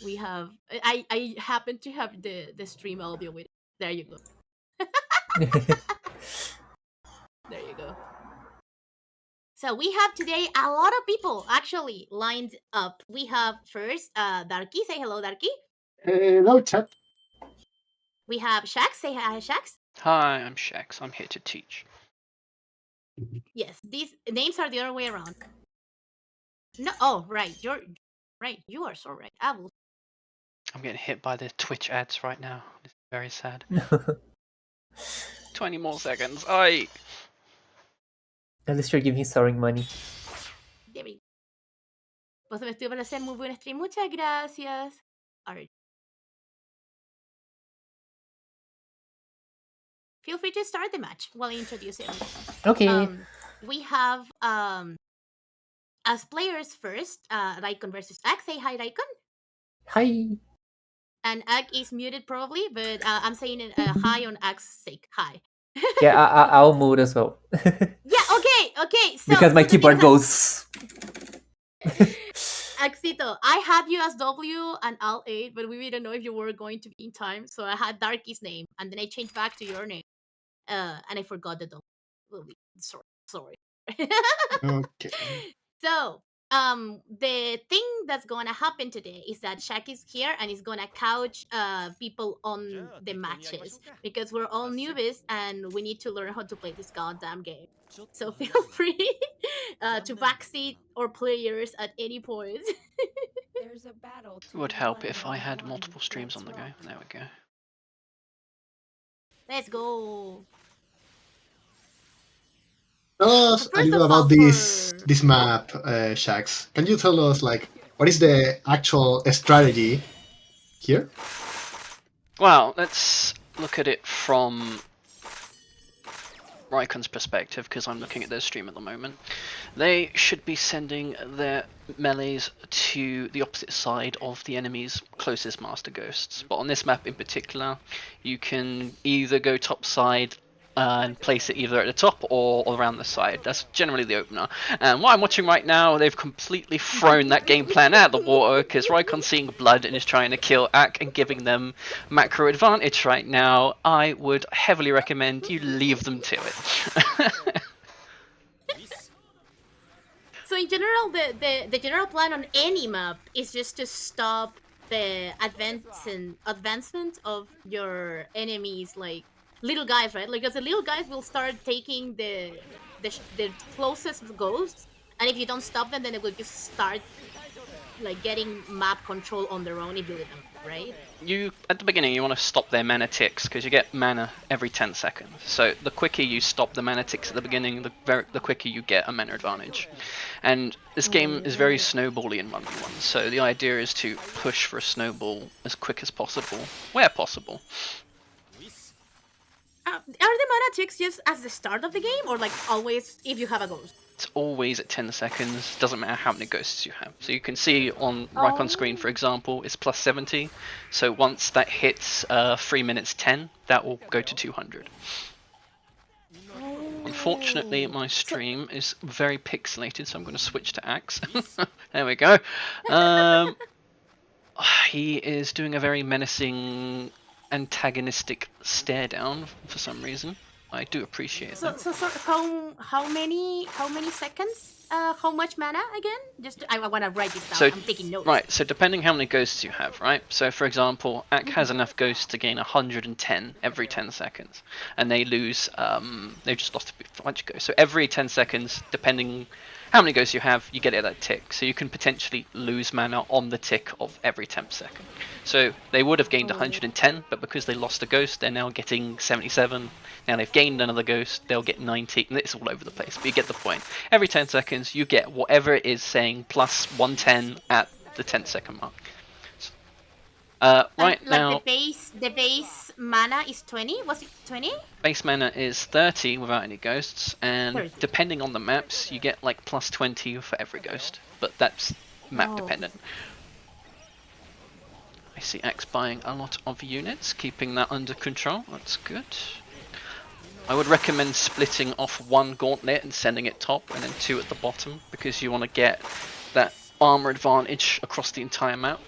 We have. I happen to have the stream audio with. There you go. There you go. So we have today a lot of people actually lined up. We have first Darky. Say hello, Darky. Hello, chat. We have Shax. Say hi, Shax. Hi, I'm Shax. I'm here to teach. Yes, these names are the other way around. No, oh right, you're right. You are so right. I will. I'm getting hit by the Twitch ads right now. It's very sad. 20 more seconds. At least you're giving Soaring money. There we go. Pues me estoy para hacer muy buen stream. Muchas gracias. Alright. Feel free to start the match while I introduce him. Okay. We have as players first, Raicon versus Ak. Say hi, Raicon. Hi. And Ak is muted probably, but I'm saying hi on Ak's sake. Hi. Yeah, I'll move as well. Yeah, okay. So, because my keyboard goes. Axito, I had you as W and Alt 8, but we didn't know if you were going to be in time, so I had Darky's name, and then I changed back to your name. And I forgot the W. Sorry. Okay. So, the thing that's gonna happen today is that Shaq is here and is gonna couch people on the matches because we're all newbies and we need to learn how to play this goddamn game. So feel free to backseat our players at any point. It would help if I had multiple streams on the go. There we go. Let's go. Tell us a little about this map, Shax. Can you tell us what is the actual strategy here? Well, let's look at it from Raikon's perspective, because I'm looking at their stream at the moment. They should be sending their melees to the opposite side of the enemy's closest master ghosts. But on this map in particular, you can either go top side and place it either at the top or around the side. That's generally the opener. And what I'm watching right now, they've completely thrown that game plan out of the water because Raikon's seeing blood and is trying to kill Ak and giving them macro advantage right now. I would heavily recommend you leave them to it. So in general, the general plan on any map is just to stop the advancement of your enemies, like little guys, right? Like, because the little guys will start taking the closest ghosts, and if you don't stop them, then they will just start like getting map control on their own if you let them, right? You at the beginning you want to stop their mana ticks because you get mana every 10 seconds. So the quicker you stop the mana ticks at the beginning, the quicker you get a mana advantage. And this game is very snowbally in 1v1. So the idea is to push for a snowball as quick as possible, where possible. Are the mana ticks just at the start of the game, or like always if you have a ghost? It's always at 10 seconds, doesn't matter how many ghosts you have. So you can see on Raicon screen, for example, it's plus 70. So once that hits 3 minutes 10, that will go to 200. Unfortunately, my stream is very pixelated, so I'm going to switch to Axe. There we go. He is doing a very menacing, antagonistic stare down for some reason. I do appreciate that. So how many seconds? How much mana again? Just I want to write this down. So, I'm taking notes. Right. So depending how many ghosts you have, right? So for example, Ak has enough ghosts to gain 110 every 10 seconds, and they lose. They've just lost a bunch of ghosts. So every 10 seconds, depending how many ghosts you have, you get it at that tick. So you can potentially lose mana on the tick of every 10 seconds. So they would have gained 110, but because they lost a ghost, they're now getting 77. Now they've gained another ghost, they'll get 90, and it's all over the place, but you get the point. Every 10 seconds, you get whatever it is saying plus 110 at the 10-second mark. Right now... The base mana is 20? Was it 20? Base mana is 30 without any ghosts, and 30. Depending on the maps, you get like plus 20 for every ghost, but that's map dependent. I see X buying a lot of units, keeping that under control, that's good. I would recommend splitting off one gauntlet and sending it top and then 2 at the bottom, because you want to get that armor advantage across the entire map.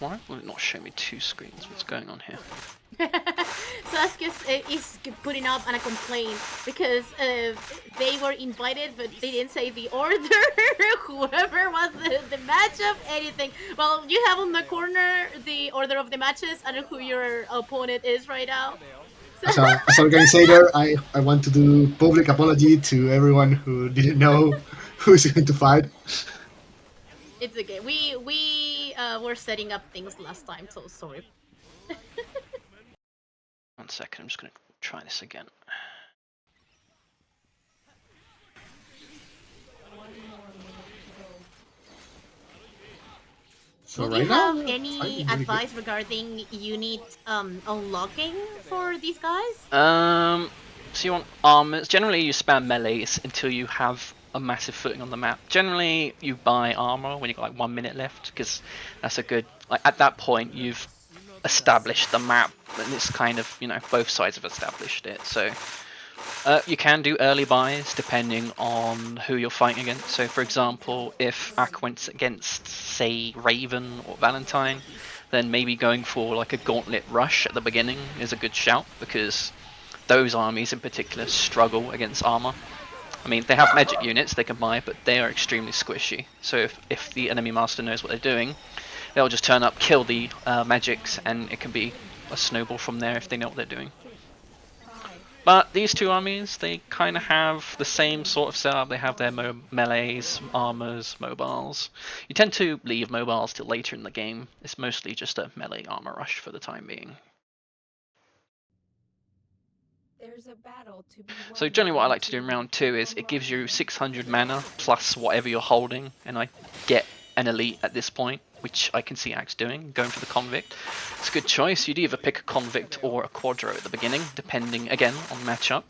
Why will it not show me two screens? What's going on here? Sasuke is putting up a complaint because they were invited, but they didn't say the order. Whoever was the matchup, anything. Well, you have on the corner the order of the matches and who your opponent is right now. As an organizer, I want to do public apology to everyone who didn't know who's going to fight. It's okay. We were setting up things last time, so sorry. 1 second, I'm just going to try this again. So Do right you now, have any advice regarding unit unlocking for these guys? So you want armors. Generally, you spam melees until you have a massive footing on the map. Generally, you buy armor when you've got like 1 minute left, because that's a good. Like at that point, you've established the map, and it's kind of, you know, both sides have established it. So you can do early buys depending on who you're fighting against. So, for example, if Ak went against, say, Raven or Valentine, then maybe going for like a gauntlet rush at the beginning is a good shout, because those armies in particular struggle against armor. I mean, they have magic units they can buy, but they are extremely squishy. So if the enemy master knows what they're doing, they'll just turn up, kill the magics, and it can be a snowball from there if they know what they're doing. But these two armies, they kind of have the same sort of setup. They have their melees, armors, mobiles. You tend to leave mobiles till later in the game. It's mostly just a melee armor rush for the time being. So generally what I like to do in round 2 is it gives you 600 mana plus whatever you're holding, and I get an elite at this point, which I can see Axe doing, going for the convict. It's a good choice. You'd either pick a convict or a quadro at the beginning, depending again on matchup.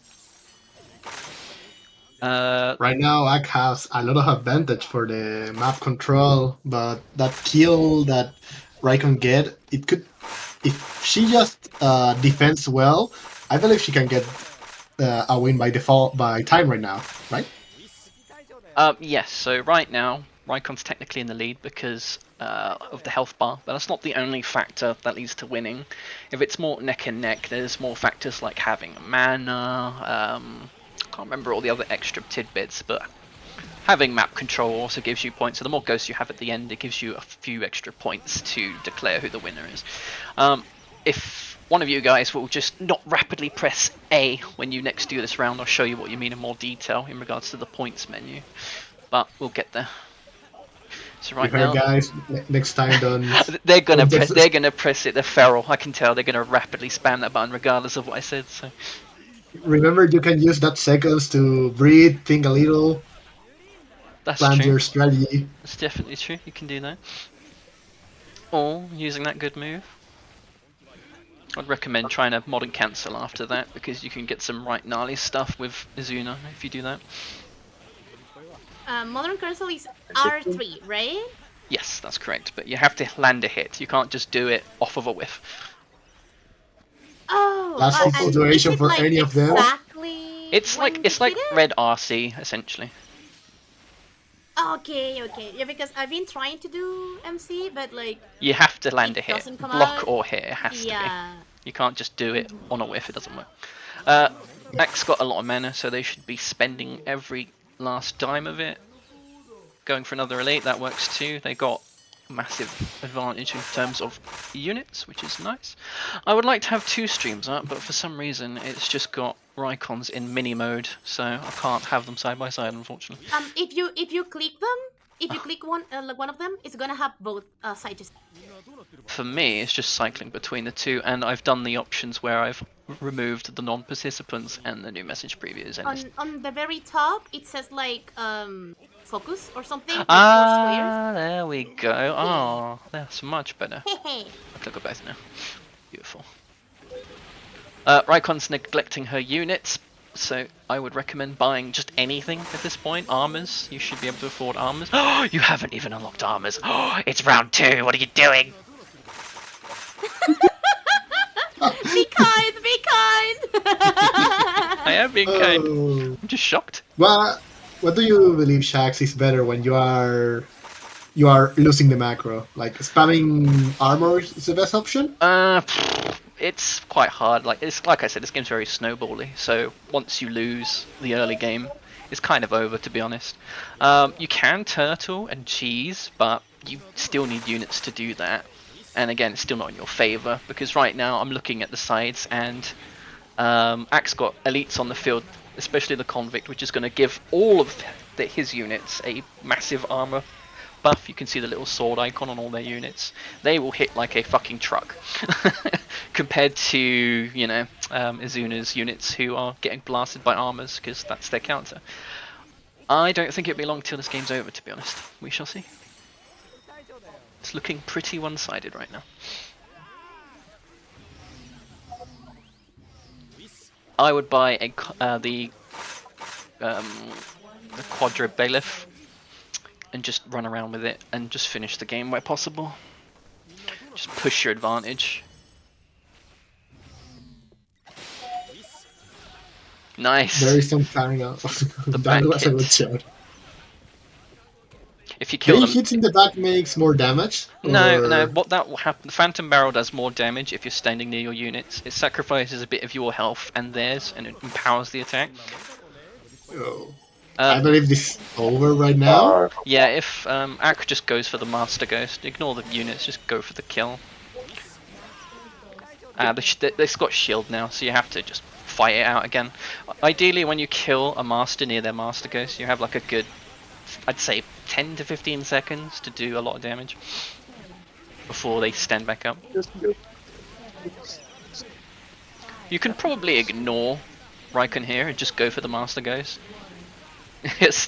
Right now, Ak has a lot of advantage for the map control, but that kill that Raicon get, it could, if she just defends well, I believe she can get a win by default by time right now, right? Yes, so right now, Raikon's technically in the lead because of the health bar, but that's not the only factor that leads to winning. If it's more neck and neck, there's more factors like having mana, I can't remember all the other extra tidbits, but having map control also gives you points. So the more ghosts you have at the end, it gives you a few extra points to declare who the winner is. If one of you guys will just not rapidly press A when you next do this round, I'll show you what you mean in more detail in regards to the points menu. But we'll get there. So right now, guys, next time don't. they're gonna press. They're gonna press it. They're feral. I can tell. They're gonna rapidly spam that button regardless of what I said. So Remember, you can use that seconds to breathe, think a little, that's plan true. your strategy. It's definitely true. You can do that. Or using that good move. I'd recommend trying to modern cancel after that, because you can get some right gnarly stuff with Izuna if you do that. Modern cancel is R3, right? Yes, that's correct, but you have to land a hit. You can't just do it off of a whiff. Oh, Last hit situation for like any of them. Exactly. It's like red RC essentially. Okay. Yeah, because I've been trying to do MC, but like you have to land a hit, doesn't come block out. or hit. It has to be. You can't just do it on a whiff. It doesn't work. Max got a lot of mana, so they should be spending every last dime of it. Going for another elite, that works too. They got massive advantage in terms of units, which is nice. I would like to have 2 streams up, but for some reason it's just got Raicons in mini mode, so I can't have them side by side, unfortunately. If you click them, if you click one of them, it's gonna have both side to side. For me, it's just cycling between the two, and I've done the options where I've removed the non-participants and the new message previews. And on the very top, it says like focus or something. Ah, there we go. Oh, that's much better. I click on both now. Beautiful. Raikon's neglecting her units, so I would recommend buying just anything at this point. Armors, you should be able to afford armors. Oh, you haven't even unlocked armors. Oh, it's round 2. What are you doing? Be kind, be kind. I am being kind. I'm just shocked. What do you believe, Shax, is better when you are you are losing the macro? Like spamming armor is the best option? It's quite hard. Like I said, this game's very snowbally. So once you lose the early game, it's kind of over, to be honest. You can turtle and cheese, but you still need units to do that. And again, it's still not in your favor because right now I'm looking at the sides and Axe got elites on the field, especially the convict, which is going to give all of his units a massive armor buff. You can see the little sword icon on all their units. They will hit like a fucking truck compared to, you know, Izuna's units who are getting blasted by armors because that's their counter. I don't think it'll be long till this game's over, to be honest. We shall see. It's looking pretty one-sided right now. I would buy the Quadra Bailiff and just run around with it and just finish the game where possible. Just push your advantage. Nice. There is some kind of that was a good shot. If you kill them, hits in the back makes more damage. No. What that will happen? The Phantom Barrel does more damage if you're standing near your units. It sacrifices a bit of your health and theirs, and it empowers the attack. Oh. I believe this is over right now. Yeah, if Ak just goes for the Master Ghost, ignore the units, just go for the kill. They've got shield now, so you have to just fight it out again. Ideally, when you kill a Master near their Master Ghost, you have like a good, I'd say 10 to 15 seconds to do a lot of damage before they stand back up. You can probably ignore Raicon here and just go for the Master Ghost.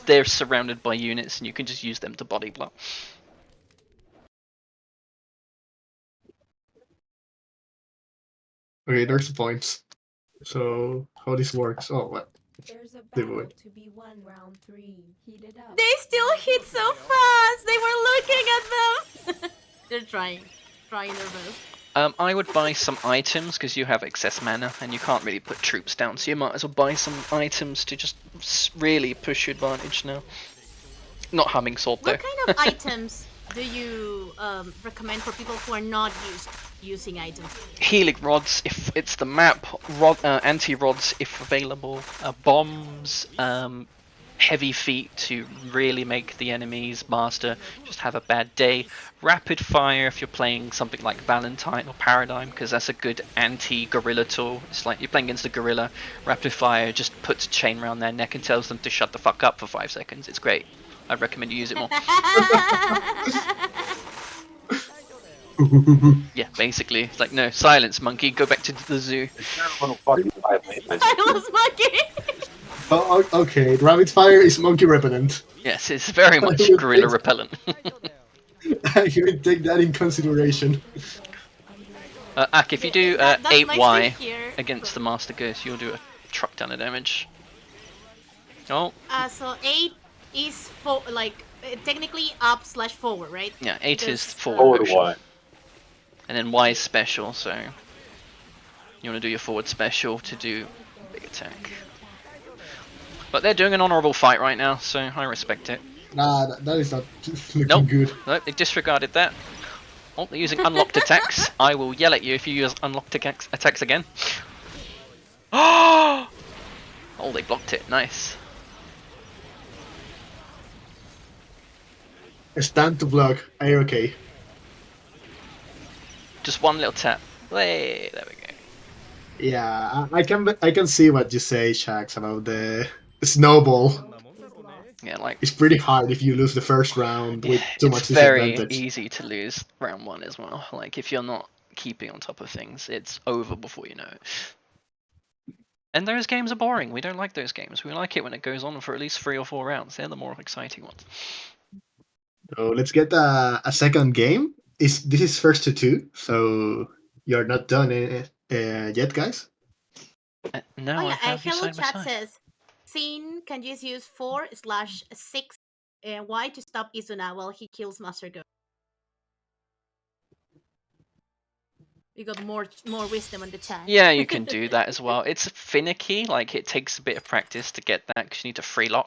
They're surrounded by units and you can just use them to body block. Okay, there's the points. So how this works? Oh, what? There's a battle to be won round 3. Heat it up. They still hit so fast. They were looking at them. They're trying their best. I would buy some items because you have excess mana and you can't really put troops down, so you might as well buy some items to just really push your advantage now. Not having sword though. What kind of items do you recommend for people who are not using items? Healing rods if it's the map, anti-rods if available, bombs, heavy feet to really make the enemy's master just have a bad day. Rapid fire if you're playing something like Valentine or Paradigm, because that's a good anti-gorilla tool. It's like you're playing against a gorilla. Rapid fire just puts a chain around their neck and tells them to shut the fuck up for 5 seconds. It's great. I recommend you use it more. Yeah, basically. It's like, no, silence, monkey. Go back to the zoo. Silence, monkey! Oh, okay. Rapid fire is monkey repellent. Yes, it's very much gorilla repellent. You would take that in consideration. Ak, if you do That's 8Y here. against the Master Ghost, you'll do a truck ton of damage. Oh. So 8 is technically up / forward, right? Yeah, 8 Because, is forward motion. Y. And then Y is special, so you want to do your forward special to do big attack. But they're doing an honourable fight right now, so I respect it. Nah, that is not looking Nope. good. Nope, they disregarded that. Oh, they're using unlocked attacks. I will yell at you if you use unlocked attacks again. Oh, they blocked it. Nice. Stand to block. A-okay. Just one little tap. Hey, there we go. Yeah, I can see what you say, Shax, about the snowball. Yeah, like It's pretty hard if you lose the first round with too much it's very disadvantage. easy to lose round 1 as well. Like if you're not keeping on top of things, it's over before you know it. And those games are boring. We don't like those games. We like it when it goes on for at least 3 or 4 rounds. They're the more exciting ones. So let's get a second game. This is first to 2, so you're not done yet, guys. No, Oh I yeah, have you Hello side by Chat side. says, Scene can just use 4/6 Y to stop Izuna while he kills Master Go. We got more wisdom on the chat. Yeah, you can do that as well. It's finicky, like it takes a bit of practice to get that because you need to free lock.